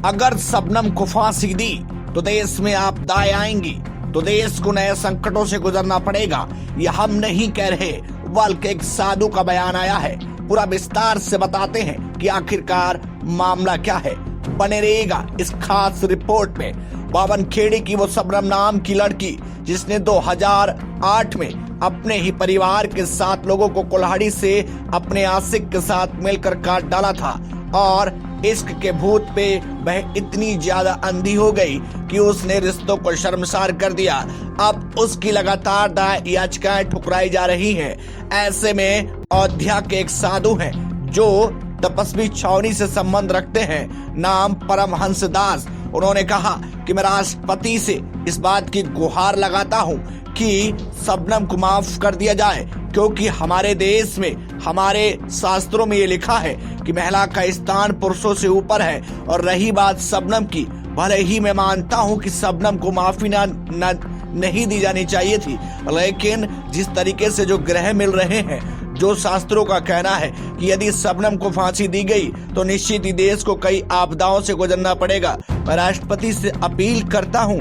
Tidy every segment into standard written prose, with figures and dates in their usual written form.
अगर शबनम को फांसी दी तो देश में आपदाएं आएंगी, तो देश को नए संकटों से गुजरना पड़ेगा। यह हम नहीं कह रहे, बल्कि एक साधु का बयान आया है। पूरा विस्तार से बताते हैं कि आखिरकार मामला क्या है। बने रहेगा इस खास रिपोर्ट में। बावनखेड़ी की वो शबनम नाम की लड़की जिसने 2008 में अपने ही परिवार के 7 लोगों को कुल्हाड़ी से अपने आशिक के साथ मिलकर काट डाला था और इश्क के भूत पे वह इतनी ज्यादा अंधी हो गई कि उसने रिश्तों को शर्मसार कर दिया। अब उसकी लगातार दायर याचिकाएं ठुकराई जा रही हैं। ऐसे में अयोध्या के एक साधु हैं जो तपस्वी छावनी से संबंध रखते हैं, नाम परमहंस दास। उन्होंने कहा कि मैं राष्ट्रपति से इस बात की गुहार लगाता हूं कि शबनम को माफ कर दिया जाए, क्योंकि हमारे देश में, हमारे शास्त्रों में ये लिखा है कि महिला का स्थान पुरुषों से ऊपर है। और रही बात शबनम की, भले ही मैं मानता हूं कि शबनम को माफी नहीं दी जानी चाहिए थी, लेकिन जिस तरीके से जो ग्रह मिल रहे हैं, जो शास्त्रों का कहना है कि यदि शबनम को फांसी दी गई तो निश्चित ही देश को कई आपदाओं से गुजरना पड़ेगा। मैं राष्ट्रपति से अपील करता हूं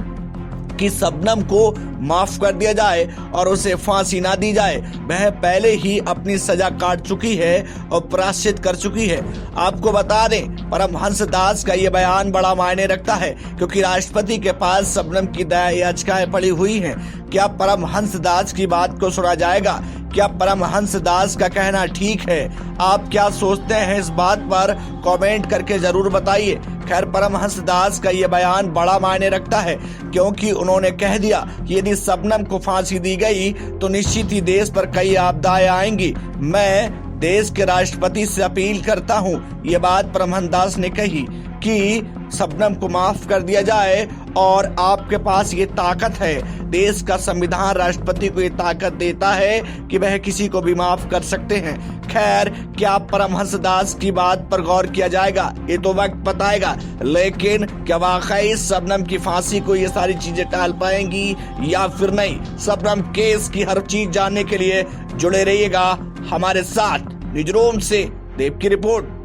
कि शबनम को माफ कर दिया जाए और उसे फांसी ना दी जाए। वह पहले ही अपनी सजा काट चुकी है और प्रायश्चित कर चुकी है। आपको बता दें, परमहंस दास का यह बयान बड़ा मायने रखता है, क्योंकि राष्ट्रपति के पास शबनम की दया याचिकाएं पड़ी हुई हैं। क्या परमहंस दास की बात को सुना जाएगा? क्या परमहंस दास का कहना ठीक है? आप क्या सोचते हैं इस बात पर कमेंट करके जरूर बताइए। खैर, परमहंस दास का ये बयान बड़ा मायने रखता है, क्योंकि उन्होंने कह दिया कि यदि शबनम को फांसी दी गई तो निश्चित ही देश पर कई आपदाएं आएंगी। मैं देश के राष्ट्रपति से अपील करता हूं, ये बात परमहंस दास ने कही कि शबनम को माफ कर दिया जाए और आपके पास ये ताकत है। देश का संविधान राष्ट्रपति को ये ताकत देता है कि वह किसी को भी माफ कर सकते हैं। खैर, क्या परमहंस दास की बात पर गौर किया जाएगा, ये तो वक्त बताएगा। लेकिन क्या वाकई शबनम की फांसी को ये सारी चीजें टाल पाएंगी या फिर नहीं? शबनम केस की हर चीज जानने के लिए जुड़े रहिएगा हमारे साथ। न्यूज़ रूम से देव की रिपोर्ट।